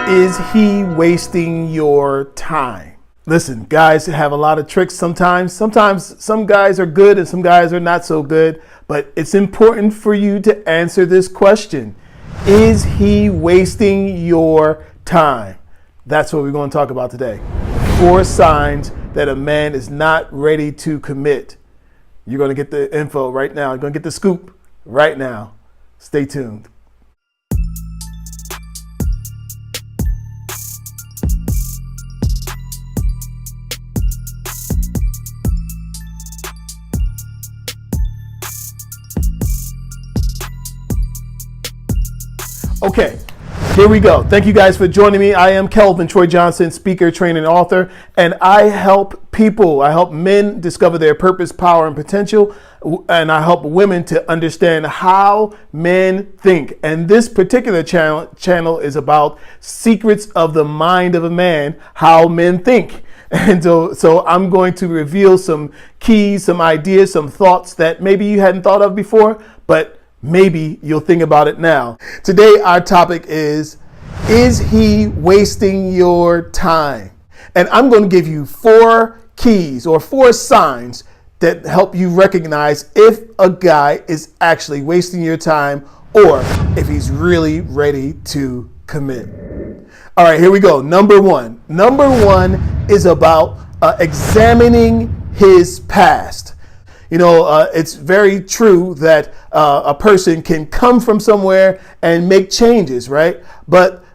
Is he wasting your time? Listen, guys have a lot of tricks sometimes. Sometimes some guys are good and some guys are not so good, but it's important for you to answer this question. Is he wasting your time? That's what we're going to talk about today. 4 signs that a man is not ready to commit. You're going to get the info right now. You're going to get the scoop right now. Stay tuned. Okay, here we go. Thank you guys for joining me. I am Kelvin, Troy Johnson, speaker, trainer, and author, and I help people. I help men discover their purpose, power, and potential, and I help women to understand how men think. And this particular channel is about secrets of the mind of a man, how men think. And so I'm going to reveal some keys, some ideas, some thoughts that maybe you hadn't thought of before, but maybe you'll think about it now. Today, our topic is he wasting your time? And I'm going to give you 4 keys or 4 signs that help you recognize if a guy is actually wasting your time or if he's really ready to commit. All right, here we go. Number 1. Number 1 is about examining his past. You know, it's very true that a person can come from somewhere and make changes, right? But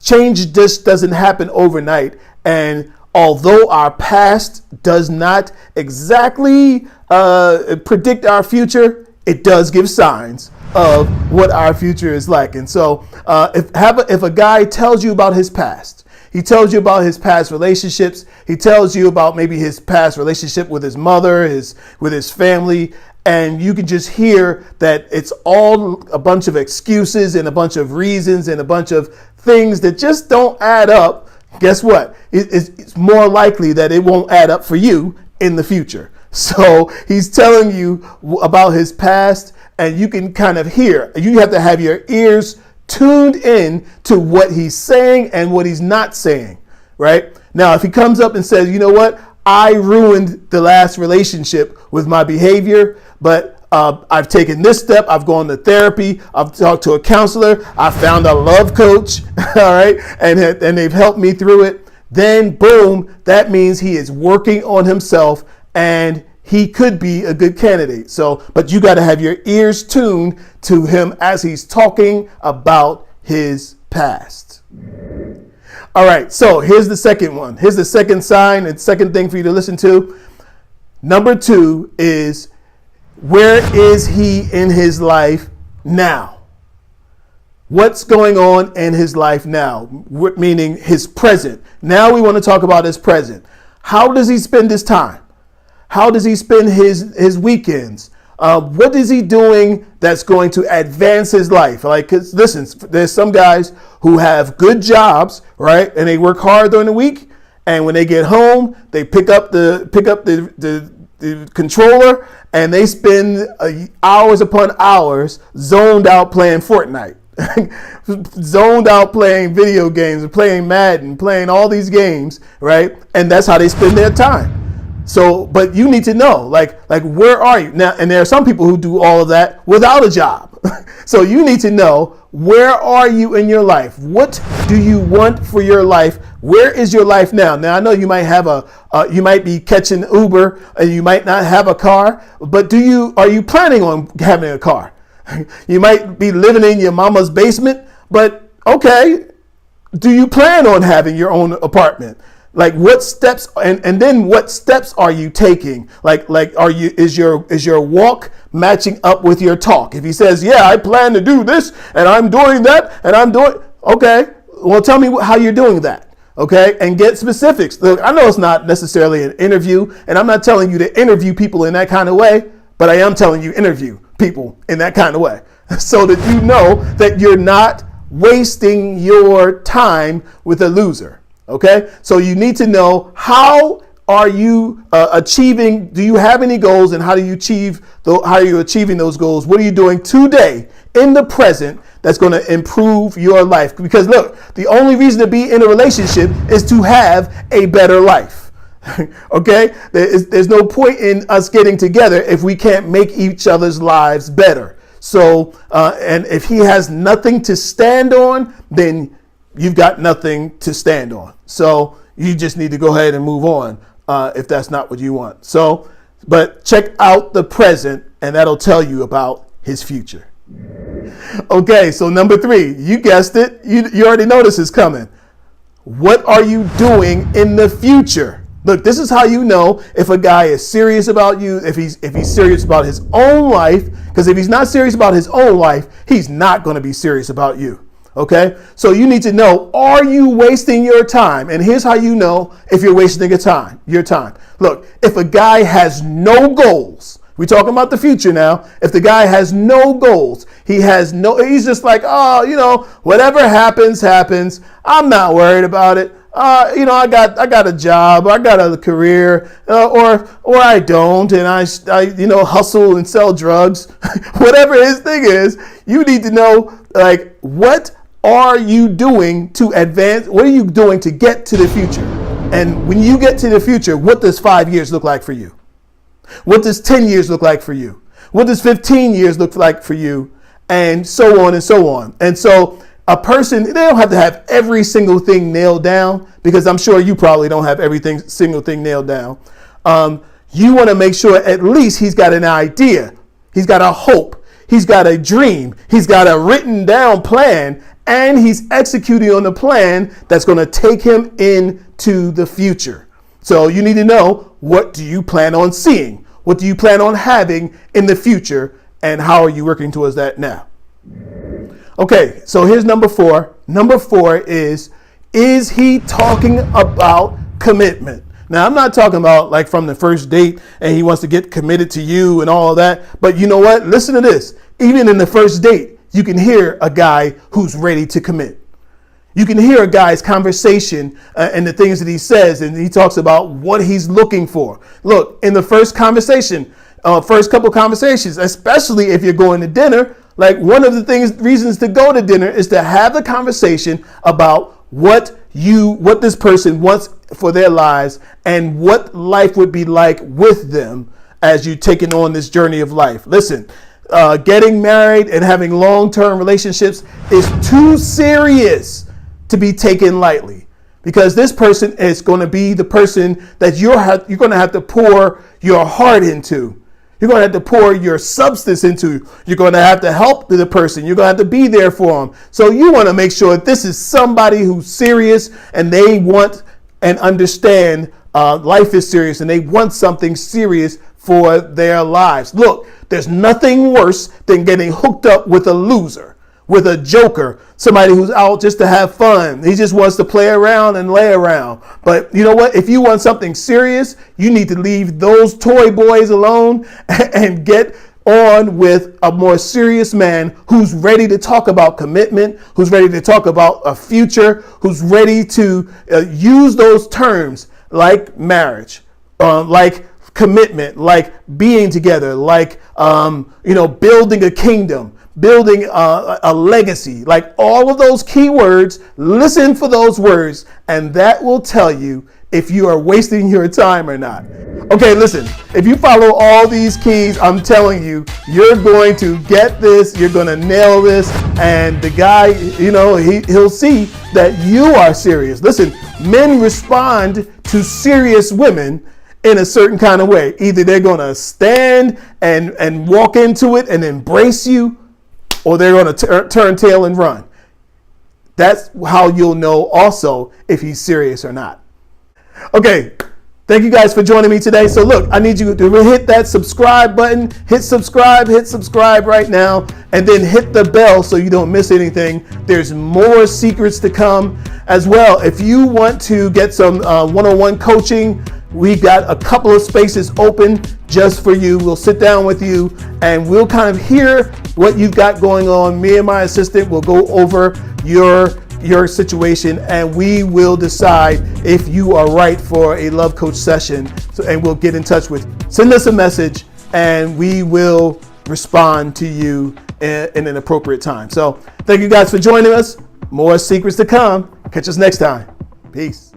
change just doesn't happen overnight. And although our past does not exactly predict our future, it does give signs of what our future is like. And so if a guy tells you about his past, he tells you about his past relationships. He tells you about maybe his past relationship with his mother, with his family. And you can just hear that it's all a bunch of excuses and a bunch of reasons and a bunch of things that just don't add up. Guess what? It's more likely that it won't add up for you in the future. So he's telling you about his past, and you can kind of hear. You have to have your ears tuned in to what he's saying and what he's not saying, right? Now, if he comes up and says, you know what, I ruined the last relationship with my behavior, but I've taken this step, I've gone to therapy, I've talked to a counselor, I found a love coach, all right, and they've helped me through it, then boom, that means he is working on himself and he could be a good candidate. So, but you got to have your ears tuned to him as he's talking about his past. All right, so here's the second one. Here's the second sign and second thing for you to listen to. Number 2 is, where is he in his life now? What's going on in his life now? Meaning his present. Now we want to talk about his present. How does he spend his time? How does he spend his weekends? What is he doing that's going to advance his life? Like, 'cause listen, there's some guys who have good jobs, right? And they work hard during the week. And when they get home, they pick up the controller and they spend hours upon hours zoned out playing Fortnite, zoned out playing video games, playing Madden, playing all these games, right? And that's how they spend their time. So, but you need to know, like where are you now? And there are some people who do all of that without a job. So you need to know, where are you in your life? What do you want for your life? Where is your life now? Now I know you might have you might be catching Uber and you might not have a car, but are you planning on having a car? You might be living in your mama's basement, but okay, do you plan on having your own apartment? Like, what steps and then what steps are you taking? Like is your walk matching up with your talk? If he says, yeah, I plan to do this and I'm doing that and I'm doing, okay, well, tell me how you're doing that. Okay. And get specifics. Look, I know it's not necessarily an interview, and I'm not telling you to interview people in that kind of way, but I am telling you interview people in that kind of way so that you know that you're not wasting your time with a loser. Okay, so you need to know, how are you achieving? Do you have any goals, and how are you achieving those goals? What are you doing today in the present that's going to improve your life. Because look, the only reason to be in a relationship is to have a better life. Okay? There's no point in us getting together if we can't make each other's lives better. So, and if he has nothing to stand on, then you've got nothing to stand on. So you just need to go ahead and move on if that's not what you want. So, but check out the present, and that'll tell you about his future. Okay, so number 3, you guessed it. You already know this is coming. What are you doing in the future? Look, this is how you know if a guy is serious about you, if he's serious about his own life, because if he's not serious about his own life, he's not going to be serious about you. Okay, so you need to know, are you wasting your time? And here's how you know if you're wasting your time. Look, if a guy has no goals, we're talking about the future now. If the guy has no goals, he's just like, oh, whatever happens. I'm not worried about it. I got a job, I got a career, or I don't, and I hustle and sell drugs. Whatever his thing is, you need to know, like, what are you doing to advance? What are you doing to get to the future? And when you get to the future, what does 5 years look like for you? What does 10 years look like for you? What does 15 years look like for you? And so on and so on. And so a person, they don't have to have every single thing nailed down, because I'm sure you probably don't have single thing nailed down. You want to make sure at least he's got an idea. He's got a hope. He's got a dream. He's got a written down plan, and he's executing on the plan that's going to take him into the future. So you need to know, what do you plan on seeing? What do you plan on having in the future? And how are you working towards that now? Okay, so here's number 4. Number 4 is he talking about commitment? Now, I'm not talking about like from the first date and he wants to get committed to you and all of that. But you know what? Listen to this. Even in the first date, you can hear a guy who's ready to commit. You can hear a guy's conversation and the things that he says, and he talks about what he's looking for. Look, in the first conversation, first couple conversations, especially if you're going to dinner, like one of the reasons to go to dinner is to have the conversation about what this person wants for their lives and what life would be like with them as you're taking on this journey of life. Listen, getting married and having long-term relationships is too serious to be taken lightly, because this person is going to be the person that you're going to have to pour your heart into. You're going to have to pour your substance into. You're going to have to help the person. You're going to have to be there for them. So you want to make sure that this is somebody who's serious and they want and understand life is serious and they want something serious for their lives. Look, there's nothing worse than getting hooked up with a loser, with a joker, somebody who's out just to have fun. He just wants to play around and lay around. But you know what? If you want something serious, you need to leave those toy boys alone and get on with a more serious man who's ready to talk about commitment, who's ready to talk about a future, who's ready to use those terms like marriage, like commitment, like being together, like building a kingdom, building a legacy, like all of those key words. Listen for those words, and that will tell you if you are wasting your time or not. Okay, listen, if you follow all these keys, I'm telling you, you're going to get this, you're going to nail this, and the guy, he'll see that you are serious. Listen, men respond to serious women in a certain kind of way. Either they're going to stand and walk into it and embrace you, or they're going to turn tail and run. That's how you'll know also if he's serious or not. Okay, thank you guys for joining me today. So look, I need you to hit that subscribe button. Hit subscribe right now, and then hit the bell so you don't miss anything. There's more secrets to come as well. If you want to get some one-on-one coaching, we've got a couple of spaces open just for you. We'll sit down with you and we'll kind of hear what you've got going on. Me and my assistant will go over your situation, and we will decide if you are right for a love coach session. And we'll get in touch with you. Send us a message and we will respond to you in an appropriate time. So thank you guys for joining us. More secrets to come. Catch us next time. Peace.